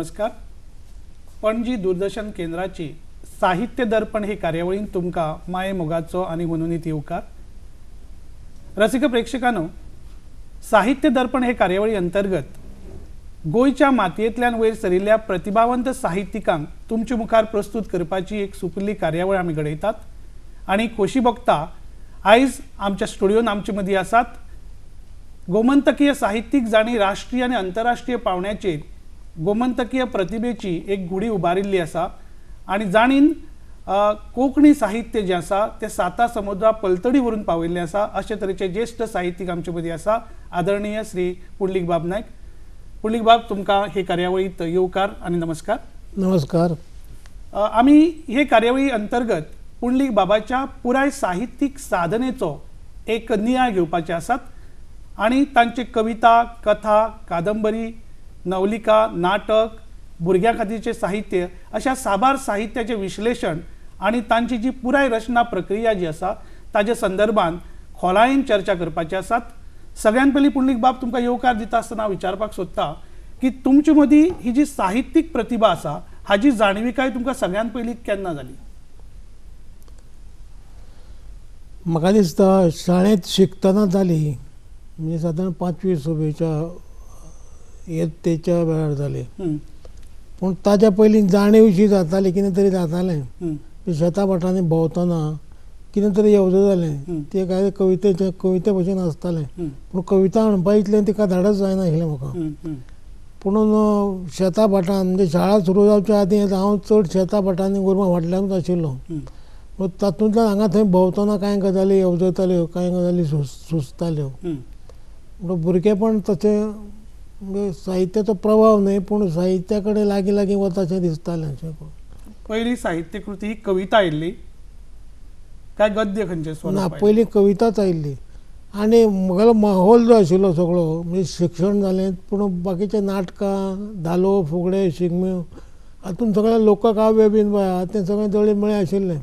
नमस्कार. पणजी दूरदर्शन केंद्राची साहित्य दर्पण ही कार्यावळीन तुमका माये मोगाचो आणि हुनुनीत येवकार. रसिक प्रेक्षकांनो, साहित्य दर्पण हे कार्यावळी अंतर्गत गोयच्या मातयेंतल्यान वयर सरिल्ल्या प्रतिभावंत साहित्यिकांक तुमचे मुखार प्रस्तुत करपाची एक सुपिल्ली कार्यावळ आमी घडयतात. आणि खोशी भोगता आयज आमच्या स्टुडिओन आमचे मदीं आसात गोमंतकीय साहित्यीक जाणी राष्ट्रीय आणि आंतरराष्ट्रीय पावंड्याचेर गोमंतकीय प्रतिभेची एक गुढी उबारिल्ली आसा आणि जाणीन कोंकणी साहित्य जे आसा ते साता समुद्रा पलतडी व्हरून पावयल्लें आसा. अशे तरेचे ज्येष्ठ साहित्यीक आमचे मदीं आसा आदरणीय श्री पुंडलीक बाब नायक. पुंडलीक बाब, तुमकां हे कार्यावळीत येवकार आणि नमस्कार. नमस्कार. आमी हे कार्यावळी अंतर्गत पुंडलीक बाबाच्या पुराय साहित्यीक साधनेचो एक नियाळ घेवपाचे आसात आणि तांचे कविता, कथा, कादंबरी, नवलिका, नाटक, भुरग्यां खातीरचे साहित्य अशा साबार साहित्याचे विश्लेषण आणि तांची जी पुराय रचना प्रक्रिया जी आसा ताच्या संदर्भात खोलायेन चर्चा करपाची आसात. सगळ्यात पयलीं पुंडलीक बाब, तुमकां येवकार दिता आसतना विचारपाक सोदता की तुमचे मदीं ही जी साहित्यीक प्रतिभा आसा हाजी जाणविकाय तुमकां सगळ्यात पयलीं केन्ना जाली? म्हाका दिसता शाळेंत शिकतना जाली, म्हणजे साधारण 5वी 6वीच्या येत्तेच्या वेळार जाली. पूण ताच्या पयलीं जाणीवशी जाताली, कितें तरी जातालें. शेता भाटांनी भोंवतना कितें तरी येवजो जालें, तें काय कविते भशेन आसतालें. पूण कविता म्हणपा इतलें तिका धाडच जायनाशिल्लें म्हाका. पुणून शेता भाटान म्हणजे शाळा सुरू जावच्या आदीं हांव चड शेता भाटांनी गोरवां फाटल्यानूच आशिल्लो. तातूंतल्यान हांगा थंय भोंवतना कांय गजाली येवजताल्यो, कांय गजाली सुचताल्यो. भुरगेपण तशें म्हणजे साहित्याचो प्रभाव न्हय, पूण साहित्या कडेन लागीं लागीं वताशें दिसतालें. पहिली साहित्य कृती ही कविता आयिल्ली काय गद्य खंयचे? ना, पयलीं कविताच आयिल्ली. आनी म्हगेलो माहोल जो आशिल्लो सगळो, म्हणजे शिक्षण जालें, पूण बाकीचे नाटकां, धालो, फुगडे, शिगम्यो हातूंत सगळें लोककाव्य बीन पळय आहा तें सगळें दळे मळे आशिल्लें.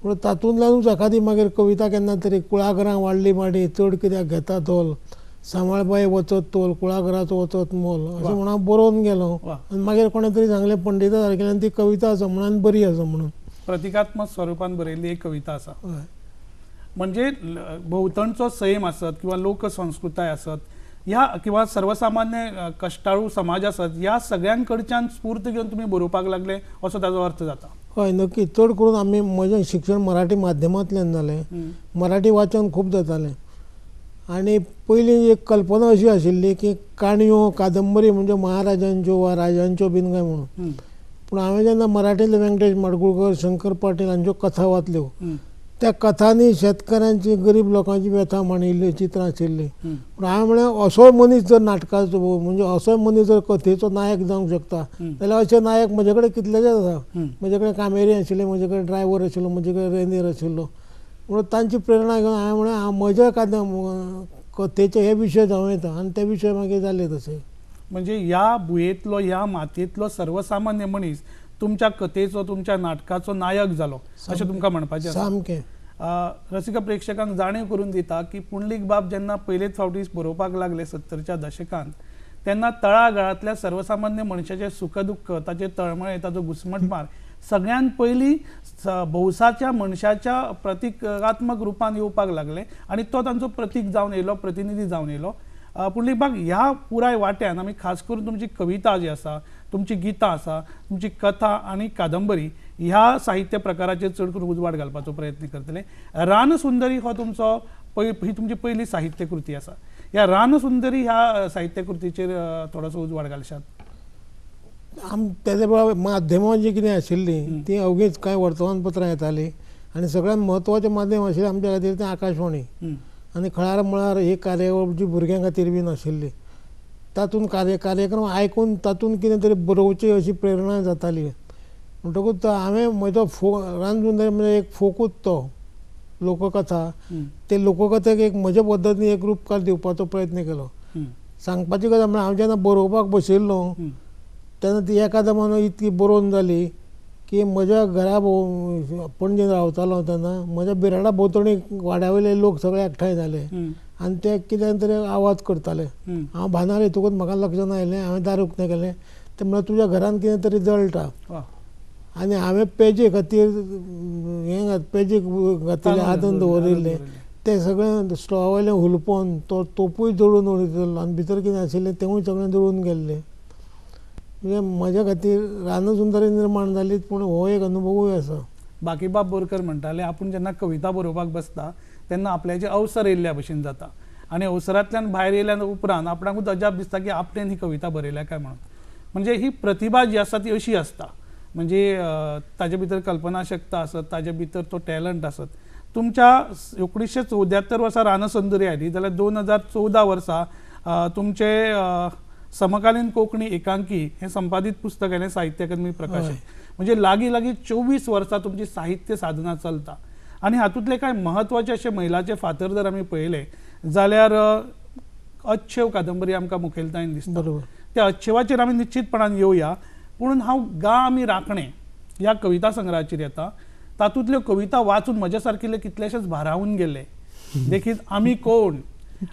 पूण तातूंतल्यानूच एखादी मागीर कविता केन्ना तरी कुळागरां वाडली माडी, चड कित्याक घेता तोल, सांबाळबाये वचत तोल, कुळागराचो वचत मोल, अशें म्हणून हांव बरोवन गेलो. आनी मागीर कोणें तरी सांगलें पंडिता सारकेल्यान ती कविता आसा म्हणून बरी आसा म्हणून. प्रतिकात्मक स्वरुपान बरयल्ली एक कविता आसा. म्हणजे भोवतणचो सैम आसत किंवा लोकसंस्कृताय आसत ह्या किंवा सर्वसामान्य कश्टाळू समाज आसत, ह्या सगळ्यां कडच्यान स्फूर्त घेवन तुमी बरोवपाक लागले असो ताचो अर्थ जाता? हय, नक्की. चड करून आमी म्हजें शिक्षण मराठी माध्यमांतल्यान जालें. मराठी वाचन खूब जातालें. आनी पयलीं एक कल्पना अशी आशिल्ली की काणयो, कादंबरी म्हणजे महाराजांच्यो वा राजांच्यो बीन काय म्हणून. पूण हांवें जेन्ना मराठींतले व्यंकटेश माडगूळकर, शंकर पाटील हांच्यो कथा वाचल्यो, त्या कथांनी शेतकारांची, गरीब लोकांची व्यथा मांडिल्ली, चित्रां आशिल्लीं. पूण हांवें म्हळें असो मनीस जर नाटकाचो म्हणजे असो मनीस जर कथेचो नायक जावंक शकता जाल्यार अशे नायक म्हजे कडेन कितलेशेच आसा. म्हजे कडेन कामेरी आशिल्ले, म्हजे कडेन ड्रायव्हर आशिल्लो, म्हजे कडेन रेंदेर आशिल्लो. म्हणून तांची प्रेरणा घेवन हांवें म्हळें हांव म्हज्या कथेचे हे विशय जावं येता आनी ते विशय मागीर जाले तशे. म्हणजे ह्या भुंयेंतलो, ह्या मातयेंतलो सर्वसामान्य मनीस तुमच्या कथेचो, तुमच्या नाटकाचो नायक जालो अशें तुमकां म्हणपाचें आसा. सामकें. रसिक प्रेक्षकांक जाणीव करून दिता की पुंडलीक बाब जेन्ना पयलेच फावटी बरोवपाक लागले 70च्या दशकांत, तेन्ना तळागाळांतल्या सर्वसामान्य मनशाचें सुखदुख्ख, ताचे तळमळे, ताचो घुसमटमार सगळ्यात पयलीं भौसाच्या मनशाच्या प्रतिकात्मक रुपान येवपाक लागले आणि तो तांचो प्रतीक जावन येयलो, प्रतिनिधी जावन येयलो. पुंडलीक बाब, ह्या पुराय वाट्यान आमी खास करून तुमची कविता जी आसा, तुमची गितां आसा, तुमची कथा आनी कादंबरी ह्या साहित्य प्रकाराचेर चड करून उजवाड घालपाचो प्रयत्न करतले. रानसुंदरी हो तुमचो ही तुमची पयली साहित्य कृती आसा. ह्या रानसुंदरी ह्या साहित्य कृतीचेर थोडोसो उजवाड घालशात. तेच्या माध्यमां जी कितें आशिल्लीं ती अवघीच कांय वर्तमानपत्रां येतालीं आनी सगळ्यांत म्हत्वाचें माध्यम आशिल्लें आमच्या खातीर तें आकाशवाणी. आनी खळार म्हळ्यार ही कार्यावळ जी भुरग्यां खातीर बीन आशिल्ली, तातूंत कार्यक्रम आयकून तातूंत कितें तरी बरोवची अशी प्रेरणा जाताली. म्हणटकूच हांवें म्हजो रानसुंदरी म्हणजे एक फोकूच तो लोककथा, ते लोककथेक एक म्हज्या पद्दतीन एक रूपकार दिवपाचो प्रयत्न केलो. सांगपाची गजाल म्हळ्यार हांव जेन्ना बरोवपाक बशिल्लो तेन्ना ती एकादमान इतकी बरोवन जाली की म्हज्या घरा पणजेन रावतालो तेन्ना म्हज्या बिराडा भोंवतणी वाड्या वयले लोक सगळे एकठांय जाले आनी ते कितें तरी आवाज करताले. हांव भानार येतकूच म्हाका लक्षांत आयलें, हांवें दार उक्तें केलें. ते म्हळ्यार तुज्या घरान कितें तरी जळटा वा आनी हांवें पेजे खातीर पेजे घातिल्ले आदन दवरिल्ले ते सगळें स्टोवा वयलें हुलपोवन तो तोपूय जळून उडयतलो आनी भितर कितें आशिल्लें तेवूय सगळें जळून गेल्लें. म्हणजे म्हज्या खातीर रानसुंदरी निर्माण जाली पूण हो एक अनुभवूय आसा. बाकीबाब बोरकर म्हणटाले आपूण जेन्ना कविता बरोवपाक बसता तेन्ना आपल्याचे अवसर येयल्ल्या भशेन जाता आनी अवसरांतल्यान भायर येयल्या उपरांत आपणाकूच अजाप दिसता की आपणेन ही कविता बरयल्या काय म्हणून. म्हणजे ही प्रतिभा जी आसा ती अशी आसता, म्हणजे ताजे भितर कल्पनाशक्ता आसत, ताजे भितर तो टॅलंट आसत. तुमच्या 1974 वर्सा रानसुंदरी आयली जाल्यार 2014 वर्सा तुमचे समकालीन कोंकणी एकांकी हे संपादीत पुस्तक आयलें साहित्य अकादमी प्रकाशन. म्हणजे लागीं 24 वर्सां तुमची साहित्य साधना चलता आनी हातूंतले कांय म्हत्वाचे अशे मैलाचे फातर जर आमी पळयले जाल्यार अच्छेव कादंबरी आमकां मुखेलतायेन दिसता. बरोबर. त्या अच्छेवाचेर आमी निश्चितपणान येवया, पूण हांव गा आमी राखणे ह्या कविता संग्रहाचेर येता. तातूंतल्यो कविता वाचून म्हज्या सारकिल्ले कितलेशेच भारावून गेले. देखीत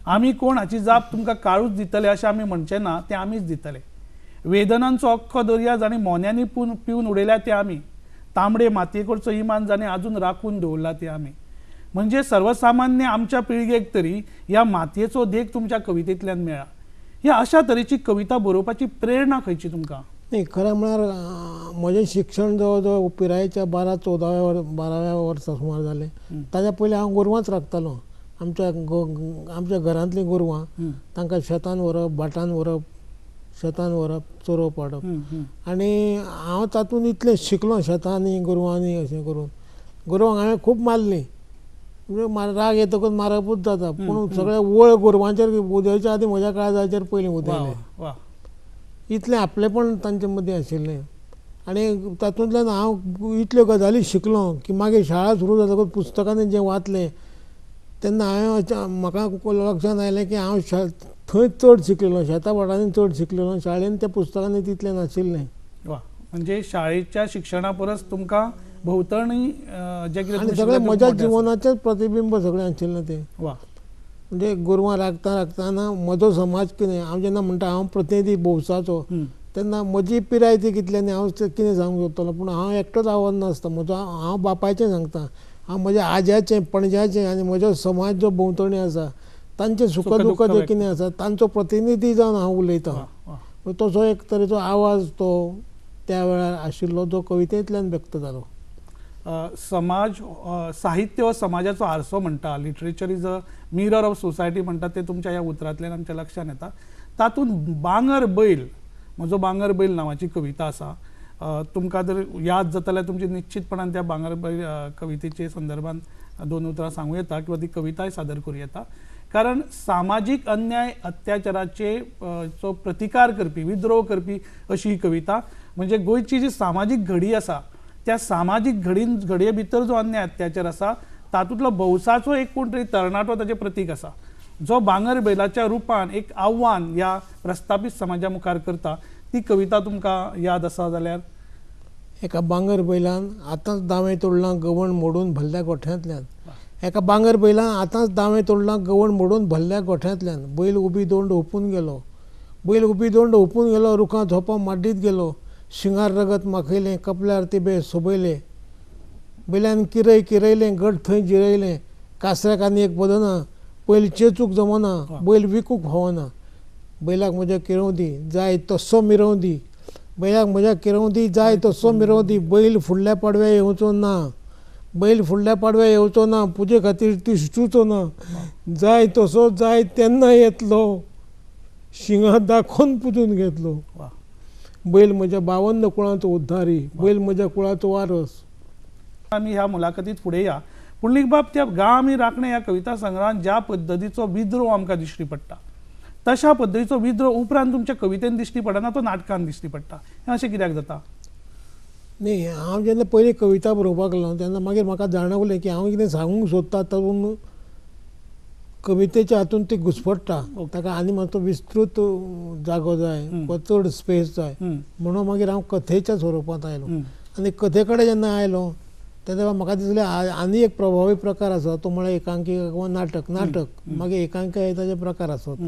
आमी कोण हाची जाप तुमकां काळूच दितले अशें आमी म्हणचे ना, ते आमीच दितले. वेदनांचो अख्खो दर्या जाणी मोन्यांनी पिवन उडयल्या ते आमी. तांबडे मातयेकडचो इमान जाणे अजून राखून दवरला ते आमी. म्हणजे सर्वसामान्य आमच्या पिळगेक तरी ह्या मातयेचो देख तुमच्या कवितेंतल्यान मेळ्ळा. ह्या अशा तरेची कविता बरोवपाची प्रेरणा खंयची तुमकां? नाही, खरें म्हळ्यार म्हजें शिक्षण जवळ जवळ पिरायेच्या 12व्या वर्सा सुमार जालें. ताच्या पयलीं हांव गोरवांच राखतालो. आमच्या घरांतलीं गोरवां, तांकां शेतान व्हरप, भाटान व्हरप, शेतान व्हरप, चरोवप हाडप. आनी हांव तातूंत इतलें शिकलो शेतांनी गोरवांनी अशें करून. गोरवांक हांवें खूब मारलीं, म्हणजे राग येतकच मारपूच जाता, पूण सगळे वळ गोरवांचेर उदयच्या आदीं म्हज्या काळजाचेर पयलीं उदयलें. इतलें आपलेपण तांचे मदीं आशिल्लें. आनी तातूंतल्यान हांव इतल्यो गजाली शिकलो की मागीर शाळा सुरू जातकच पुस्तकांनी जें वाचलें तेन्ना म्हाका लक्षांत आयलें की हांव थंय चड शिकलेलो, शेता भाटांनी चड शिकलेलो, शाळेंत त्या पुस्तकांनी तितलें नाशिल्लें. वा, म्हणजे शाळेच्या शिक्षणा परस तुमकां भोंवतणी जें कितें आनी सगळें म्हज्या जिवनाचेंच प्रतिबिंब सगळें आशिल्लें तें. वा, म्हणजे गोरवां राखतना म्हजो समाज कितें, हांव जेन्ना म्हणटा हांव प्रतिनिधी भोवसाचो, तेन्ना म्हजी पिराय ती कितल्यानी हांव कितें सांगूंक सोदतलो, पूण हांव एकटोच आव्हान नासता. हांव बापायचें सांगता, हांव म्हज्या आज्याचें पणज्याचें आनी म्हजो समाज जो भोंवतणी आसा तांचें सुख दुख जें कितें आसा तांचो प्रतिनिधी जावन हांव उलयतां. तसो एक तरेचो आवाज तो त्या वेळार आशिल्लो जो कवितेंतल्यान व्यक्त जालो. समाज साहित्य हो समाजाचो आरसो म्हणटा, literature is a mirror of society म्हणटा, ते तुमच्या ह्या उतरांतल्यान आमच्या लक्षांत येता. तातूंत बांगर बैल, म्हजो बांगर बैल नांवाची कविता आसा. तुमकां जर याद जाता जाल्यार तुमची निश्चितपणान त्या बांगर बैल कवितेच्या संदर्भान 2 उतरां सांगूं येता किंवा ती कविताय सादर करूं येता. कारण सामाजीक अन्याय अत्याचाराचे चो प्रतिकार करपी, विद्रोह करपी अशी ही कविता. म्हणजे गोंयची जी सामाजीक घडी आसा त्या सामाजीक घडये भितर जो अन्याय अत्याचार आसा तातूंतलो भौसाचो एक कोण तरी तरणाटो ताचें प्रतीक आसा, जो बांगर बैलाच्या रुपान एक आव्हान ह्या प्रस्थापीत समाजा मुखार करता. ती कविता तुमकां याद आसा जाल्यार? एका बांगर बैलान आतांच दावें तोडलां गवण मोडून भल्ल्या गोठ्यांतल्यान. एका बांगर बैलान आतांच दावें तोडलां गवण मोडून भल्ल्या गोठ्यांतल्यान. बैल उबी दोंड हुपून गेलो, बैल उबी दोंड हुपून गेलो, रुखां झोपां माड्डीत गेलो, शिंगार रगत माखयलें, कपल्यार तिबे सोबयले. बैलान किरयलें, गट थंय जिरयलें, कासऱ्याक आनी एक बदना, बैल चेचूक जमना, बैल विकूंक फावना. बैलाक म्हज्या किरोव दी, जाय तस्सो मिरोव दी, बैलाक म्हज्या किरोव दी, जाय तस्सो मिरोव दी. बैल फुडल्या पाडव्या येवचो ना, बैल फुडल्या पाडव्या येवचो ना, पुजे खातीर तिश्टूचो ना, जाय तसो जाय तेन्ना येतलो, शिंगां दाखोवन पुजून घेतलो. बैल म्हज्या 52 कुळांचो उद्धारी, बैल म्हज्या कुळाचो वारस. आमी ह्या मुलाखतीत फुडें या. पुंडलीक बाब, त्या गा आमी राखणे ह्या कविता संग्रहान ज्या पद्दतीचो विद्रोह आमकां दिश्टी पडटा तशा पद्दतीचो विद्रोह उपरांत तुमच्या कवितेन दिश्टी पडना, तो नाटकान दिश्टी पडटा. हें अशें कित्याक जाता? न्ही, हांव जेन्ना पयलीं कविता बरोवपाक लागलो तेन्ना मागीर म्हाका जाणवलें की हांव कितें सांगूंक सोदता तातूंत कवितेच्या हातूंत ती घुसपडटा. ताका आनी मातसो विस्तृत जागो जाय वा चड स्पेस जाय म्हणून मागीर हांव कथेच्या स्वरुपांत आयलो. आनी कथे कडेन जेन्ना आयलो तेन्ना म्हाका दिसलें आनी एक प्रभावी प्रकार आसा, तो म्हळ्यार एकांकी वा नाटक. मागीर एकांकी ताचे प्रकार आसत.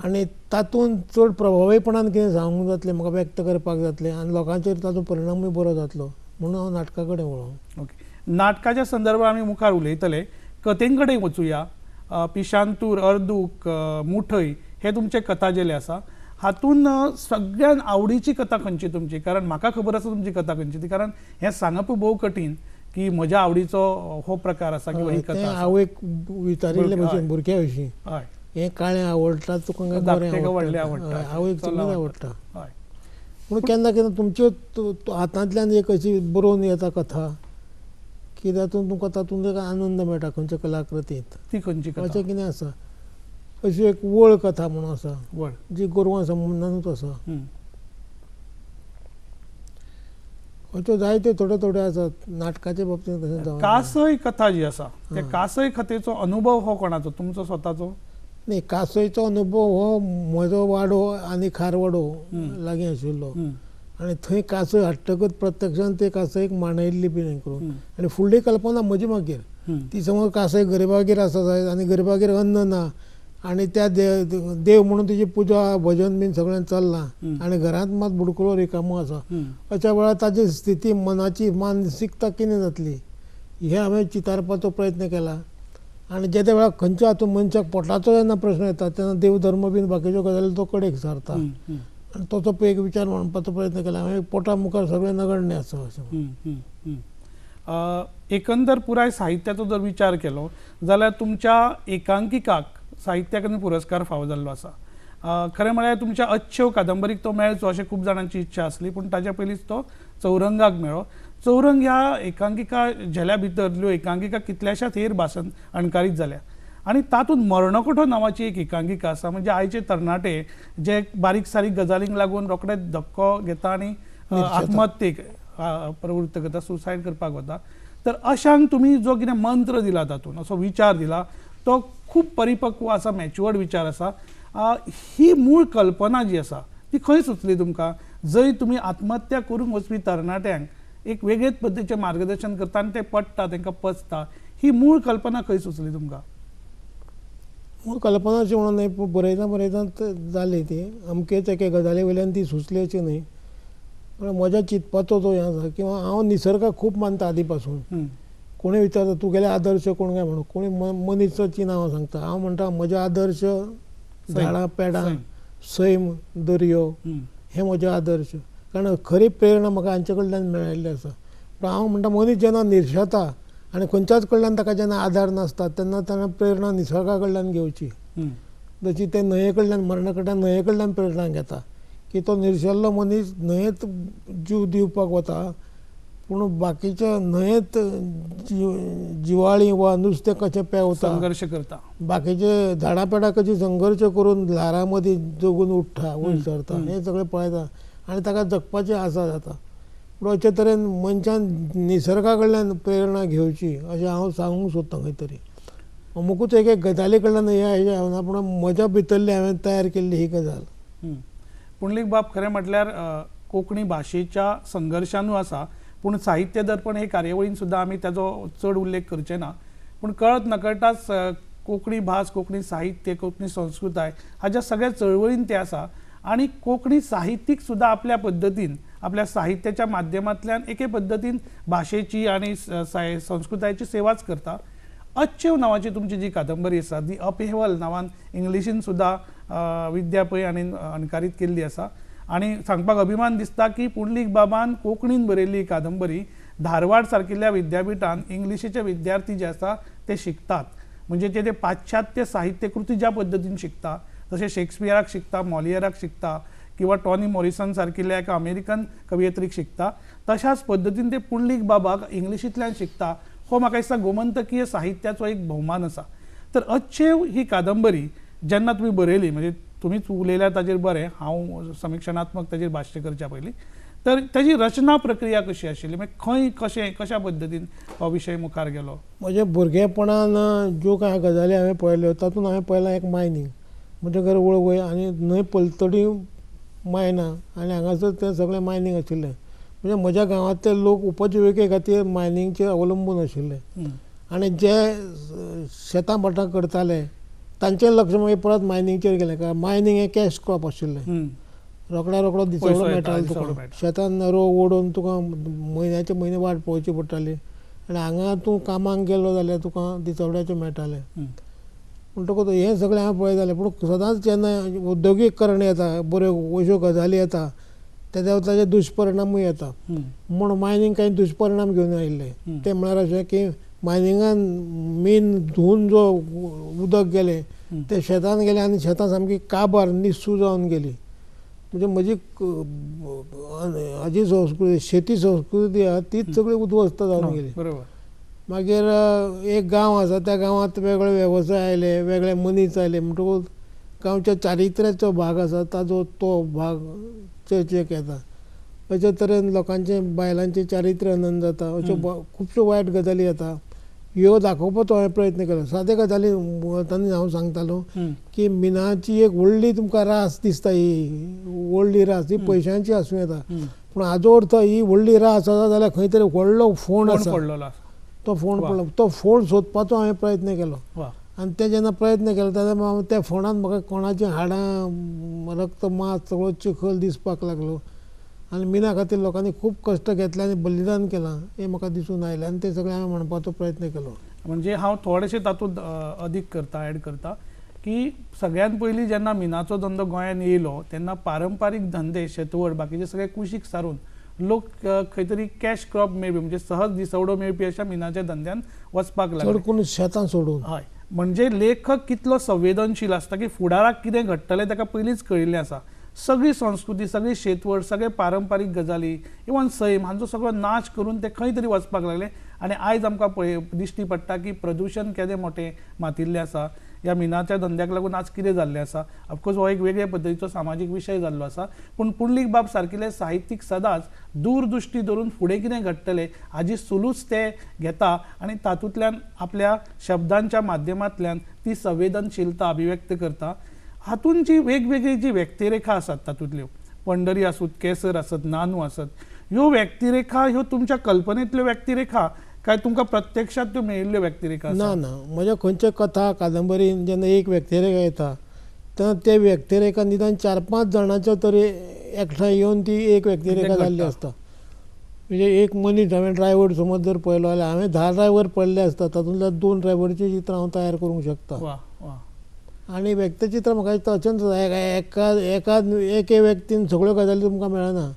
आनी तातूंत चड प्रभावीपणान कितें सांगूंक जातलें म्हाका व्यक्त करपाक जातलें आनी लोकांचेर ताचो परिणामूय बरो जातलो म्हणून हांव नाटका कडेन वळ्ळों. ओके, नाटकाच्या संदर्भात आमी मुखार उलयतले. कथें कडेन वचुया. पिशांतूर, अर्दूक, मुठय हे तुमचे कथा जेले आसा. हातून सगळ्यान आवडीची कथा खंयची तुमची? कारण म्हाका खबर आसा तुमची कथा खंयची ती, कारण हें सांगप भोव कठीण की म्हज्या आवडीचो हो प्रकार आसा किंवा ही तें कथा आसा. आवयक विचारिल्ले भशेन भुरग्या विशीं हय हें काळें आवडटा तुका काय धाकटें बरें काय व्हडलें आवडटा. आवडटा. हय, आवयक चल सगळें आवडटा. आवडटा. हय पूण केन्ना केन्ना तुमच्यो हातांतल्यान एक अशी बरोवन येता कथा की तातूंत तुका तातूंत एक आनंद मेळटा खंयच्या कलाकृतींत. ती खंयची कथा? अशें कितें आसा अशी एक वळ कथा म्हणून आसा वळ. जी गोरवां संबंदानूच आसा. हं. अश्यो जायत्यो थोड्यो थोड्यो आसात नाटकाच्या बाबतींत तशें जावं. कासय कथा जी आसा त्या कासय कथेचो अनुभव हो कोणाचो? तुमचो स्वताचो? न्ही, कासयचो अनुभव हो म्हजो वाडो आनी खारवाडो लागीं आशिल्लो हं. आनी थंय कासय हाडटकच प्रत्यक्षान ते कासयक मांडयल्ली बीन हें करून. हं. आनी फुडली कल्पना म्हजी मागीर हं. ती समज कासय गरिबागेर आसा जायत आनी गरिबागेर अन्न ना आनी त्या देव म्हणून तुजी पुजा भजन बीन सगळें चल्लां आनी घरांत मात बुडकुलो रिकामो आसा. हं. अशा वेळार ताची स्थिती मनाची मानसिकता कितें जातली हें हांवें चितारपाचो प्रयत्न केला. आनी जे त्या वेळार खंयच्या हातूंत मनशाक पोटाचो जेन्ना प्रश्न येता तेन्ना देव धर्म बीन बाकीच्यो गजाली तो कडेक सारता हं. हं. आनी तसो एक विचार मांडपाचो प्रयत्न केला. हांवें पोटा मुखार सगळें नगण्य आसा अशें. हं. हं. हं. एकंदर पुराय साहित्याचो जर विचार केलो जाल्यार तुमच्या एकांकिकाक साहित्य अकादमी पुरस्कार फावो जाल्लो आसा. खरें म्हळ्यार तुमच्या अच्छेव कादंबरीक तो मेळचो अशें खूब जाणांची इच्छा आसली, पूण ताच्या पयलींच तो चौरंगाक मेळ्ळो. चौरंग ह्या एकांकिका झेल्या भितरल्यो एकांकिका कितल्याशाच हेर भासांत अणकारीत जाल्या आनी तातूंत मरणकोठो नांवाची एक एकांकिका आसा. म्हणजे आयचे तरणाटे जे बारीक सारीक गजालींक लागून रोखडेच धक्को घेता आनी आत्महत्येक प्रवृत्त करता, सुसायड करपाक वता. तर अशांक तुमी जो कितें मंत्र दिला तातूंत, असो विचार दिला, तो खूब परिपक्व आसा, मॅच्युअर्ड विचार आसा. ही मूळ कल्पना जी आसा ती खंय सुचली तुमकां? जंय तुमी आत्महत्या करूंक वचपी तरणाट्यांक एक वेगळेच पद्दतीचें मार्गदर्शन करता आनी ते पडटा, तांकां पचता. ही मूळ कल्पना खंय सुचली तुमकां? मूळ कल्पना अशी म्हणून न्ही, पूण बरयता जाली ती अमकेच एके गजाली वयल्यान ती सुचली अशी न्ही. पण म्हज्या चिंतपाचो जो हें आसा किंवा हांव निसर्गाक खूब मानता आदी पासून. कोणी विचारता तुगेले आदर्श कोण काय म्हणून, कोणी मनीसाची नांवां सांगता. हांव म्हणटा म्हजे आदर्श झाडां पेडां सैम दर्यो हे म्हजे आदर्श. कारण खरी प्रेरणा म्हाका हांचे कडल्यान मेळिल्ली आसा. पूण हांव म्हणटा मनीस जेन्ना निर्शेता आनी खंयच्याच कडल्यान ताका जेन्ना आदार नासता तेन्ना ताणें प्रेरणा निसर्गा कडल्यान घेवची. जशी ते न्हंये कडल्यान मरणकट्यान न्हंये कडल्यान प्रेरणा घेता की तो निर्शेल्लो मनीस न्हंयेंत जीव दिवपाक वता, पूण बाकीच्या न्हंयेंत जिवाळी वा नुस्तें कशें पेंवता, संघर्श करता, बाकीचे झाडां पेडां कशी संघर्श करून ल्हारां मदीं जगून उठ्ठा वयर सरता, हें सगळें पळयता आनी ताका जगपाची आसा जाता. पूण अशे तरेन मनशान निसर्गा कडल्यान प्रेरणा घेवची अशें हांव सांगूंक सोदतां खंय तरी. अमुकूच एक गजाली कडल्यान हें हांवें पूण म्हज्या भितरली हांवें तयार केल्ली ही गजाल. पुंडलीक बाब, खरें म्हटल्यार कोंकणी भाशेच्या संघर्शानूय आसा, पूण साहित्य दर्पण हे कार्यावळीन सुद्दां आमी ताजो चड उल्लेख करचे ना. पूण कळत नकळटाच कोंकणी भास, कोंकणी साहित्य, कोंकणी संस्कृताय हाज्या सगळ्या चळवळीन ते आसा. आनी कोंकणी साहित्यीक सुद्दां आपल्या पद्दतीन, आपल्या साहित्याच्या माध्यमांतल्यान एके पद्दतीन भाशेची आनी संस्कृतायेची सेवाच करता. अच्छेव नांवाची तुमची जी कादंबरी आसा, दी अपहेवल नांवान इंग्लिशीन सुद्दां विद्यापय आनी अणकारीत केल्ली आसा. आनी सांगपाक अभिमान दिसता की पुंडलीक बाबान कोंकणीन बरयल्ली कादंबरी धारवाड सारकिल्ल्या विद्यापिठान इंग्लिशीचे विद्यार्थी जे आसा ते शिकतात. म्हणजे ते पाश्चात्य साहित्य कृती ज्या पद्दतीन शिकता, जशे शेक्सपियराक शिकता, मॉलियराक शिकता किंवा टॉनी मॉरिसन सारकिल्ल्या एका अमेरिकन कवयत्रीक शिकता, तशाच पद्दतीन ते पुंडलीक बाबाक इंग्लिशींतल्यान शिकता. हो म्हाका दिसता गोमंतकीय साहित्याचो एक भोवमान आसा. तर अच्छेव ही कादंबरी जेन्ना तुमी बरयली, म्हणजे तुमीच उलयल्यार ताजेर बरें, हांव समीक्षणात्मक ताजेर भाश्य करच्या पयलीं, तर ताजी रचना प्रक्रिया कशी आशिल्ली? म्हणजे खंय कशा पद्दतीन हो विशय मुखार गेलो? म्हज्या भुरगेपणान ज्यो कांय गजाली हांवें पळयल्यो तातूंत हांवें पळयलां एक मायनींग. म्हजें घर वळवय आनी न्हंय पलतडी मायना आनी हांगासर तें सगळें मायनींग आशिल्लें. म्हणजे म्हज्या गांवांतले लोक उपजिविके खातीर मायनींगचेर अवलंबून आशिल्ले. आनी जे शेतां भाटां करताले तांचें लक्ष मागीर परत मायनिंगचेर गेलें कारण मायनिंग हें कॅश क्रॉप आशिल्लें. हम्म. रोखडो दिसवडो पयसो येता, मेळटालो दिसवडो तुका मेळटा. शेतान रोव ओडून तुका म्हयन्याचे म्हयने वाट पळोवची पडटाली आनी हांगा तूं कामाक गेलो जाल्यार तुका दिसवड्याचें मेळटालें. हम्म. म्हणटकूच हें सगळें हांव पळयतालें पूण सदांच जेन्ना उद्योगीकरण येता बऱ्यो अश्यो गजाली येता तेद्या ताजे दुश्परिणामूय येता. हम्म. म्हूण मायनींग कांय दुश्परिणाम घेवन आयिल्ले ते म्हळ्यार अशें की मायनिंगान मीन धुवन जो उदक गेलें ते शेतान गेलें आनी शेतां सामकी काबार निस्सू जावन गेली. म्हणजे म्हजी हाजी संस्कृती शेती संस्कृती आहा तीच सगळी उद्ध्वस्त जावन गेली. बरोबर. मागीर एक गांव आसा त्या गांवांत वेगळे वेवसाय आयले वेगळे मनीस आयले म्हणटकूच गांवच्या चारित्र्याचो भाग आसा ताजो तो भाग चर्चेक येता. अशे तरेन लोकांचे बायलांचें चारित्र्य नंद जाता अश्यो खुबश्यो वायट गजाली येता. ह्यो दाखोवपाचो हांवें प्रयत्न केलो. सादे गजाली वताना हांव सांगतालो की मिनाची एक व्हडली तुमकां रास दिसता ही व्हडली रास ही पयशांची आसूं येता पूण हाजो अर्थ ही व्हडली रास आसा जाल्यार खंय तरी व्हडलो फोंड आसा पडलेलो आसा. तो फोंड पडलो तो फोंड सोदपाचो हांवें प्रयत्न केलो. वा. आनी ते जेन्ना प्रयत्न केलो तेन्ना त्या फोंडांत म्हाका कोणाचीं हाडां रक्त मांस सगळो चिखल दिसपाक लागलो आनी मिना खातीर लोकांनी खूब कश्ट घेतले आनी बलिदान केलां हें म्हाका दिसून आयलें आनी ते सगळें हांवें म्हणपाचो प्रयत्न केलो. म्हणजे हांव थोडेशें तातूंत अदीक करता ऍड करता की सगळ्यात पयलीं जेन्ना मिनाचो धंदो गोंयांत येयलो तेन्ना पारंपारीक धंदे शेतवड बाकीचे सगळे कुशीक सारून लोक खंय तरी कॅश क्रॉप मेळपी म्हणजे सहज दिसवडो मेळपी अशा मिनाच्या धंद्यान वचपाक चड लागले. करून शेतां सोडून. हय. म्हणजे लेखक कितलो संवेदनशील आसता की फुडाराक कितें घडटलें ताका पयलींच कळिल्लें आसा. सगळी संस्कृती सगळी शेतवड सगळे पारंपारीक गजाली इवन सैम हांचो सगळो नाश करून ते खंय तरी वचपाक लागले आनी आयज आमकां दिश्टी पडटा की प्रदूशण केदें मोठें मातिल्लें आसा. ह्या मिनाच्या धंद्याक लागून आज कितें जाल्लें आसा. ऑफकोर्स हो एक वेगळे पद्दतीचो सामाजीक विशय जाल्लो आसा पूण पुंडलीक बाब सारकिले साहित्यीक सदांच दूरदृश्टी धरून फुडें कितें घडटलें हाजी सुलूच ते घेता आनी तातूंतल्यान आपल्या शब्दांच्या माध्यमांतल्यान ती संवेदनशीलता अभिव्यक्त करता. हातून जी वेगवेगळी जी व्यक्तिरेखा आसात तातूंतल्यो पंढरी आसूत केसर आसत नानू आसत ह्यो व्यक्तिरेखा ह्यो तुमच्या कल्पनेंतल्यो व्यक्तिरेखा काय तुमकां प्रत्यक्षात त्यो मेळिल्ल्यो व्यक्तिरेखा ना ना म्हज्या खंयचे कथा कादंबरीन जेन्ना एक व्यक्तिरेखा येता तेन्ना ते व्यक्तिरेखा निदान 4-5 जाणांच्या तरी एकठांय येवन ती एक व्यक्तिरेखा जाल्ली आसता. म्हणजे एक मनीस हांवें ड्रायव्हर समज जर पळयलो जाल्यार हांवें 10 ड्रायव्हर पडले आसता तातूंतल्या 2 ड्रायव्हरची चित्रां हांव तयार करूंक शकता. वा वा. आनी व्यक्तिचित्र म्हाका दिसता अचंत एके व्यक्तीन सगळ्यो गजाली तुमकां मेळना.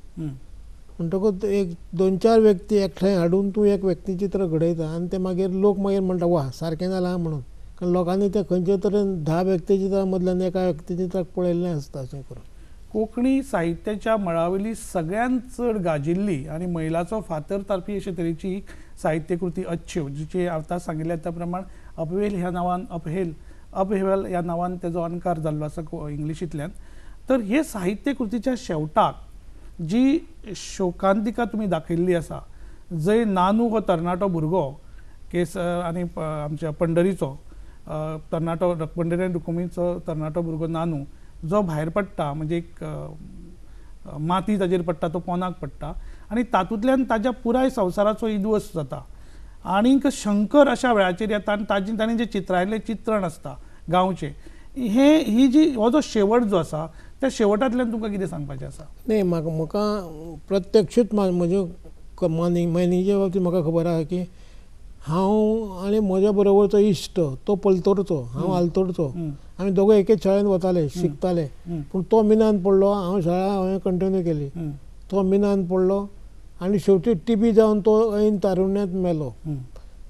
म्हणटकूच एक 2-4 व्यक्ती एकठांय हाडून तूं एक व्यक्तिचित्र घडयता आनी ते मागीर लोक मागीर म्हणटा वा सारकें जालां म्हणून कारण लोकांनी ते खंयचे तरेन 10 व्यक्तिचित्रां मदल्यान एका व्यक्तिचित्राक पळयल्लें आसता अशें करून. कोंकणी साहित्याच्या मळावयली सगळ्यांत चड गाजिल्ली आनी मैलाचो फातर तारपी अशे तरेची साहित्य कृती अच्छेव जिचे आतां सांगिल्ल्या त्या प्रमाण अपहेल ह्या नांवान अपहेल ह्या नांवान तेजो अणकार जाल्लो आसा इंग्लिशींतल्यान. तर हे साहित्य कृतीच्या शेवटाक जी शोकांतिका तुमी दाखयल्ली आसा जंय नानू हो तरणाटो भुरगो केस आनी आमच्या पंढरीचो तरणाटो पंढरी आनी रुक्मिणीचो तरणाटो भुरगो नानू जो भायर पडटा म्हणजे एक माती ताजेर पडटा तो पोंदाक पडटा आनी तातूंतल्यान ताज्या पुराय संवसाराचो इद्वस्त जाता. आनीक शंकर अशा वेळाचेर येता आनी ताणें जे चित्रायल्लें चित्रण आसता गांवचें ही जी हो जो शेवट जो आसा त्या शेवटांतल्यान तुमकां कितें सांगपाचें आसा. न्ही म्हाका प्रत्यक्षूच म्हज्यो मायनिंगेच्या बाबतींत म्हाका खबर आसा की हांव आनी म्हज्या बरोबरचो इश्ट तो पलतडचो हांव आलतडचो आमी दोगूय एकेच शाळेंत वताले शिकताले पूण तो मिनान पडलो हांवें कंटिन्यू केली. तो मिनान पडलो आनी शेवटी टीबी जावन तो ऐन तारुण्यात मेलो.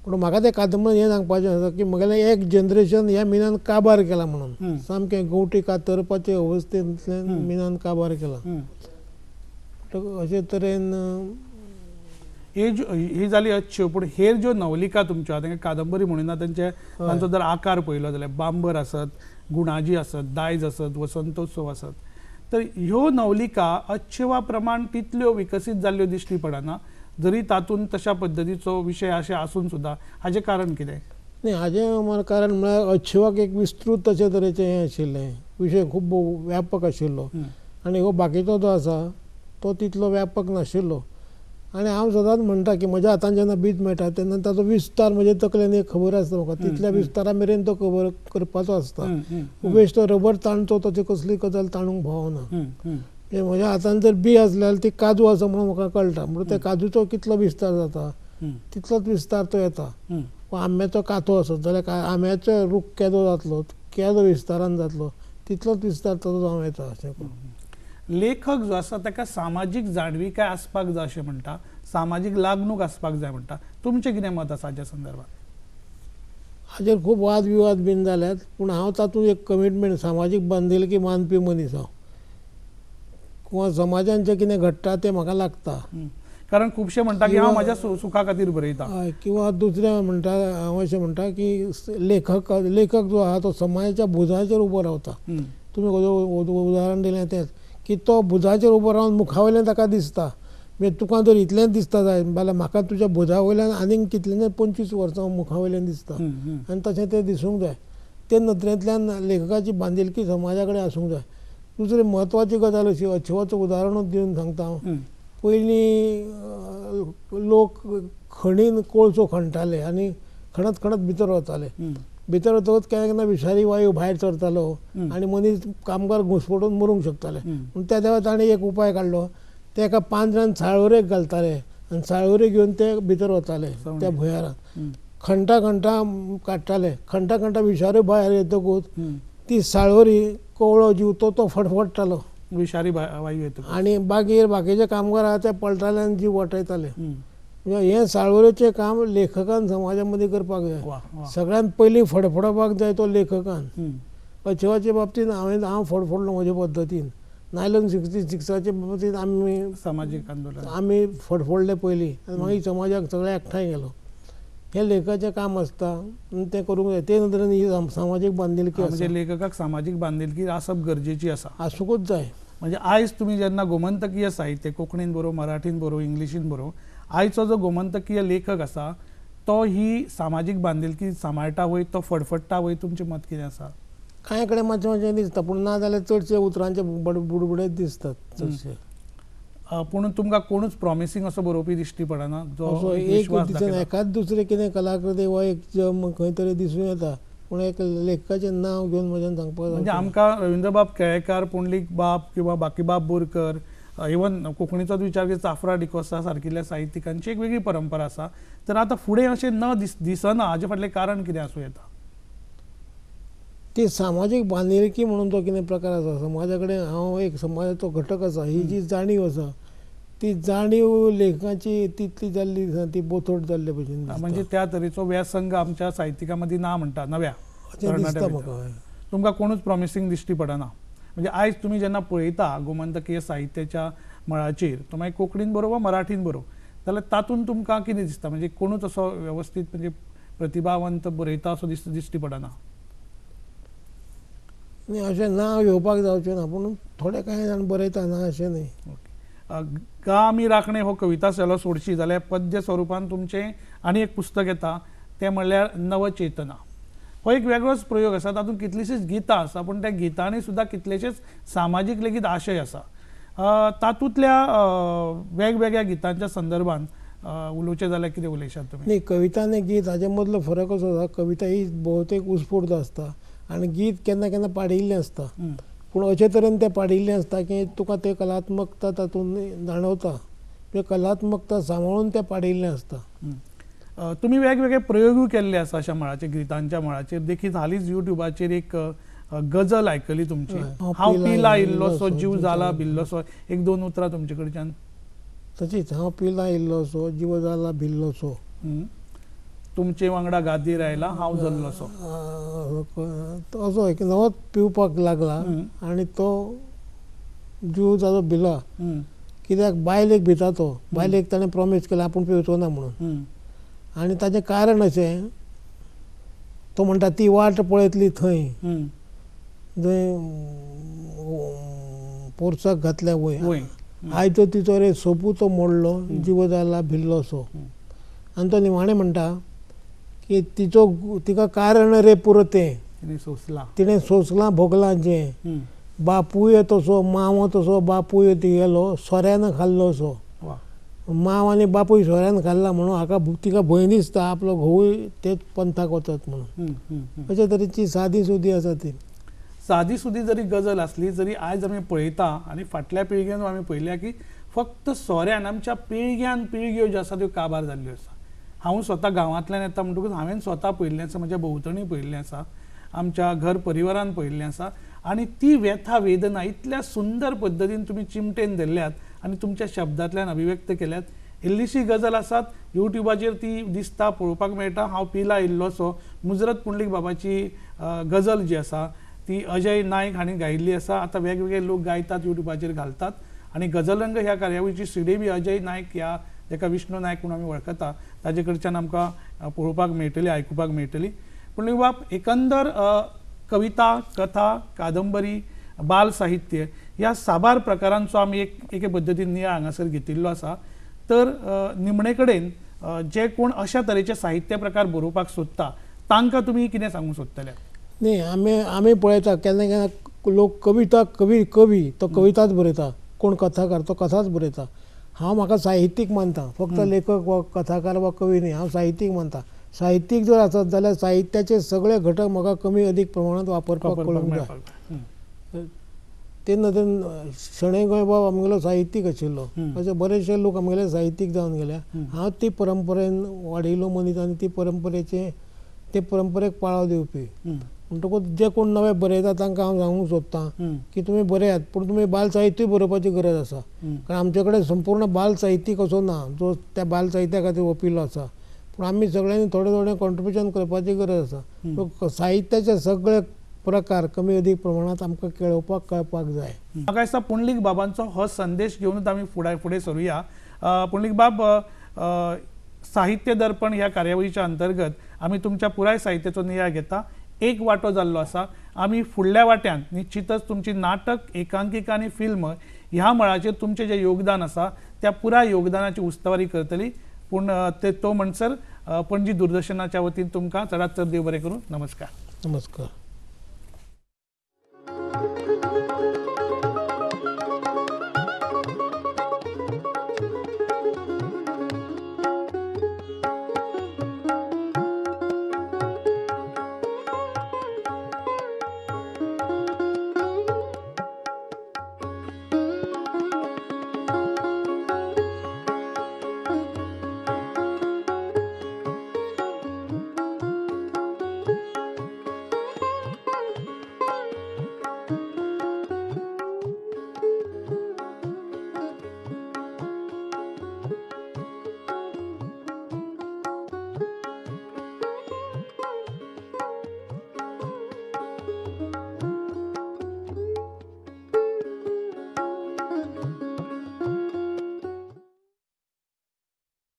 पूण म्हाका ते कादंबरीन हें सांगपाचें आसा की म्हगेलें एक जनरेशन ह्या मिनान काबार केला म्हणून सामकें गवटी कातरपाचे अवस्थेंतल्यान मिनान काबार केला. अशे तरेन ही जाली अच्छेव पूण हेर ज्यो नवलिका तुमच्यो तांकां कादंबरी म्हणिना तांचो जर आकार पळयलो जाल्यार बांबर आसत गुणाजी आसत दायज आसत वसंतोत्सव आसत तर ह्यो नवलिका अच्छेवा प्रमाण तितल्यो विकसीत जाल्ल्यो दिश्टी पडना जरी तातूंत तशा पद्दतीचो विशय अशें आसून सुद्दां हाजें कारण कितें. न्ही हाजें कारण म्हळ्यार अच्छेवाक एक विस्तृत तशे तरेचें हें आशिल्लें विशय खूब व्यापक आशिल्लो आनी हो बाकीचो जो आसा तो तितलो व्यापक नाशिल्लो आनी हांव सदांच म्हणटा की म्हज्या हातान जेन्ना बीत मेळटा तेन्ना ताचो विस्तार म्हजे तकलेन एक खबर आसता म्हाका तितल्या विस्तारा मेरेन तो खबर करपाचो आसता. उबेच तो रबर ताणचो ताची कसली गजाल ताणूंक फावना. म्हणजे म्हज्या हातान जर बी आसल्यार ती काजू आसा म्हणून म्हाका कळटा, म्हणून त्या काजूचो कितलो विस्तार जाता तितलोच विस्तार तो येता. वा आंब्याचो काथो आसत जाल्यार आंब्याचो रूख केदो जातलो, केदो विस्तारान जातलो तितलोच विस्तार ताचो जावं येता. अशें करून लेखक जो आसा ताका सामाजीक जाणविकाय आसपाक जाय अशें म्हणटा, सामाजीक लागणूक आसपाक जाय म्हणटा. तुमचें कितें मत आसा हाच्या संदर्भात? हाचेर खूब वाद विवाद बीन जाल्यात, पूण हांव तातूंत एक कमिटमेंट सामाजीक बांदिलकी मानपी मनीस हांव. किंवा समाजान जें कितें घडटा तें म्हाका लागता. कारण खुबशे म्हणटा की हांव म्हाज्या सुखा खातीर बरयता. हय, किंवा दुसरें म्हणटा हांव अशें म्हणटा की लेखक जो आहा तो समाजाच्या भुजाचेर उबो रावता. तुमी उदाहरण दिलें तेंच की तो भुजाचेर उबो रावन मुखावयल्यान ताका दिसता. म्हणजे तुका जर इतलेंच दिसता जाय जाल्यार म्हाका तुज्या भुजा वयल्यान आनीक कितलेंच 25 वर्सां मुखा वयल्यान दिसता. आनी तशें तें दिसूंक जाय. ते नदरेंतल्यान लेखकाची बांदिलकी समाजा कडेन आसूंक जाय. दुसरी म्हत्वाची गजाल अशी, अच्छेवाचो उदाहरणूच दिवन सांगता हांव. पयलीं लोक खणीन कोळसो खणटाले आनी खणत खणत भितर वताले. भितर वतकच केन्ना केन्ना विशारी वायू भायर सरतालो आनी मनीस कामगार घुस्पटून मरूंक शकताले. पूण त्या देवा ताणें एक उपाय काडलो, ते एका पांजऱ्यान साळोरेक घालताले आनी साळोरे घेवन ते भितर वताले त्या भुंयारांत. खणटा खणटा काडटाले, खणटा खणटा विशाऱ्यो भायर येतकूच ती साळोरी कोवळो जीव तो फडफडटालो, विशारी वायू येता आनी बाकीचे कामगार आहा ते पळटाले आनी जीव वटयताले. म्हणजे हें साळोऱ्याचें काम लेखकान समाजा मदीं करपाक जाय. सगळ्यांत पयलीं फडफडपाक जाय तो लेखकान. अच्छेवाचे बाबतींत हांव फडफडलो म्हजे पद्दतीन. 1966च्या बाबतींत आमी सामाजीक आंदोलन आमी फडफडले पयलीं आनी मागीर समाजाक सगळे एकठांय गेलो. हें लेखकाचें काम आसता आनी तें करूंक जाय. ते नदरेन ही सामाजीक बांदिलकी आसा. म्हणजे लेखकाक सामाजीक बांदिलकी आसप गरजेची आसा, आसूंकूच जाय. म्हणजे आयज तुम्ही जेन्ना गोमंतकीय साहित्य कोंकणीन बरोव, मराठीन बरोव, इंग्लिशीन बरोव, आयचो जो गोमंतकीय लेखक आसा तो ही सामाजीक बांदिलकी सांबाळटा वय, तो फडफडटा वय, तुमचें मत कितें आसा? कांय कडेन मातशें मातशें दिसता, पूण ना जाल्यार चडशे उतरांचे बुडबुडेच दिसतात चडशे. पूण तुमकां कोणूच प्रॉमिसींग असो बरोवपी दिश्टी पडना जो एक विश्वास दिसान दाखयता? एकाच दुसरें कितें कलाकृती वा एक खंय तरी दिसूं येता, पूण एक लेखकाचें नांव घेवन म्हज्यान सांगपाक म्हणजे आमकां रवींद्रबाब केळेकार, पुंडलीक बाब किंवा बाकीबाब बोरकर, इवन कोंकणीचोच विचार केल्यार चाफरा डिकोस्ता सारकिल्ल्या साहित्यिकांची एक वेगळी परंपरा आसा. तर आतां फुडें अशें न दिसना, हाजे फाटलें कारण कितें आसूं येता? ती सामाजीक बांदिलकी म्हणून तो कितें प्रकार आसा, समाजा कडेन हांव एक समाजाचो घटक आसा, ही जी जाणीव आसा ती जाणीव लेखकाची तितली जाल्ली दिसना, ती बोथोट जाल्ले भशेन दिसता. म्हणजे त्या तरेचो व्यासंग आमच्या साहित्यिकां मदीं ना म्हणटा नव्या अशें दिसता म्हाका. तुमकां कोणूच प्रॉमिसींग दिश्टी पडना. म्हणजे आयज तुमी जेन्ना पळयता गोमंतकीय साहित्याच्या मळाचेर, तो मागीर कोंकणीन बरोव वा मराठीन बरोव, जाल्यार तातूंत तुमकां कितें दिसता? म्हणजे कोणूच असो वेवस्थीत म्हणजे प्रतिभावंत बरयता असो दिश्टी पडना. न्ही, अशें नांव घेवपाक जावचें ना, पूण थोडे कांय जाण बरयता, ना अशें न्ही. गा आमी राखणे हो कविता सेलो सोडची जाल्यार पद्य स्वरुपान तुमचें आनी एक पुस्तक येता, तें म्हणल्यार नवचेतना. हो एक वेगळोच प्रयोग आसा, तातूंत कितलींशींच गितां आसा, पूण त्या गितांनी सुद्दां कितलेशेच सामाजीक लेगीत आशय आसा. तातूंतल्या वेगवेगळ्या गितांच्या संदर्भान उलोवचें जाल्यार कितें उलयशात तुमी? न्ही, कविता आनी गीत हाचे मदलो फरक असो आसा, कविता ही भोवतेक उत्स्फूर्त आसता आनी गीत केन्ना केन्ना पाडिल्लें आसता. पूण अशे तरेन तें पाडिल्लें आसता की तुका ते कलात्मकता तातूंत जाणवता. म्हणजे कलात्मकता सांबाळून तें पाडिल्लें आसता. तुमी वेगवेगळे प्रयोगूय केल्ले आसा अशा मळाचेर, गितांच्या मळाचेर. देखीक हालींच युट्यूबाचेर एक गजल आयकली तुमची, हांव पिला इल्लोसो जीव जाला भिल्लोसो. एक दोन उतरां तुमचे कडच्यान. तशीच, हांव पिला इल्लोसो जीव जाला भिल्लोसो. तुमचे वांगडा गादीर आयला हांव जल्लोसो. असो एक नवोच पिवपाक लागला आनी तो जीव ताजो भिला. कित्याक बायलेक भिता तो. बायलेक ताणें प्रॉमीस केला आपूण पिवचो ना म्हणून. आनी ताचें कारण अशें, तो म्हणटा ती वाट पळयतली थंय जंय पोरसाक घातल्या वय, आयचो तिचो रे सोपू तो मोडलो जीव जाला भिल्लोसो. आनी तो निमाणें म्हणटा की तिका कारण रे पुरतें, तिणें सोंसलां भोगलां जें. बापूय तसो मांव तसो बापूय गेलो सोऱ्यान खाल्लोसो. माव आनी बापूय सोऱ्यान खाल्ला म्हणून हाका तिका भंय दिसता आपलो घोवूय तेच पंथाक वचत म्हणून अशे तरेची सादी सुदी आसा ती. सादी सुदी जरी गजल असली तरी आज आमी पळयता आनी फाटल्या पिळगेन आमी पळयल्या की फक्त सोऱ्यान आमच्या पिळग्यान पिळग्यो ज्यो आसा त्यो काबार जाल्ल्यो आसा. हांव स्वता गांवांतल्यान येता म्हणटकूच हांवें स्वता पळयल्लें आसा, म्हज्या भोंवतणी पळयल्लें आसा, आमच्या घर परिवारान पळयल्लें आसा आनी ती व्यथा वेदना इतल्या सुंदर पद्दतीन तुमी चिमटेन धरल्यात आनी तुमच्या शब्दांतल्यान अभिव्यक्त केल्यात. इल्लीशी गजल आसात युट्यूबाचेर ती दिसता पळोवपाक मेळटा. हांव पिला इल्लोसो मुजरत पुंडलीक बाबाची गजल जी आसा ती अजय नायक हांणी गायिल्ली आसा. आतां वेगवेगळे लोक गायतात युट्यूबाचेर घालतात आनी गजलरंग ह्या कार्यावळीची सीडी बी अजय नायक ह्या जाका विष्णू नायक म्हणून आमी वळखता ताजे कडच्यान आमकां पळोवपाक मेळटली, आयकुपाक मेळटली. पुंडलीक बाब, एकंदर कविता, कथा, कादंबरी, बाल साहित्य ह्या साबार प्रकारांचो आमी एके पद्दतीन नियाळ हांगासर घेतिल्लो आसा. तर निमणे कडेन जे कोण अशा तरेचे साहित्य प्रकार बरोवपाक सोदता तांकां तुमी कितें सांगूंक सोदतले? न्ही आमी पळयता केन्ना केन्ना लोक कविता कवी तो कविताच बरयता, कोण कथाकार तो कथाच बरयता. हांव म्हाका साहित्यीक मानता, फक्त लेखक वा कथाकार वा कवी न्ही, हांव साहित्यीक मानता. साहित्यीक जर आसत जाल्यार साहित्याचे सगळे घटक म्हाका कमी अदीक प्रमाणांत वापरपाक कळूंक जाय. तेन्ना शणै गोंयबाब आमगेलो साहित्यीक आशिल्लो, अशे बरेचशे लोक आमगेले साहित्यीक जावन गेल्या. हांव ती परंपरेन वाडिल्लो मनीस आनी ते परंपरेक पाळो दिवपी. म्हणटकूच जे कोण नवे बरयता तांकां हांव सांगूंक सोदतां की तुमी बरेयात, पूण तुमी बाल साहित्यूय बरोवपाची गरज आसा. कारण आमचे कडेन संपूर्ण बाल साहित्यीक असो ना जो त्या बाल साहित्या खातीर ओपिल्लो आसा. पूण आमी सगळ्यांनी थोडें थोडें कॉन्ट्रिब्युशन करपाची गरज आसा. साहित्याचे सगळे प्रकार कमी अदीक प्रमाणांत आमकां कळोवपाक कळपाक जाय. म्हाका दिसता पुंडलीक बाबांचो हो संदेश घेवनूच आमी फुडें सरुया. पुंडलीक बाब, साहित्य दर्पण ह्या कार्यावळीच्या अंतर्गत आमी तुमच्या पुराय साहित्याचो नियाळ घेता. एक वांटो जाल्लो आसा. आमी फुडल्या वाट्यान निश्चितच तुमची नाटक, एकांकिका आनी फिल्म ह्या मळाचेर तुमचें जें योगदान आसा त्या पुराय योगदानाची उस्तवारी करतली. पूण तो म्हणसर पणजी दूरदर्शनाच्या वतीन तुमकां चडांत चड देव बरें करूं. नमस्कार. नमस्कार.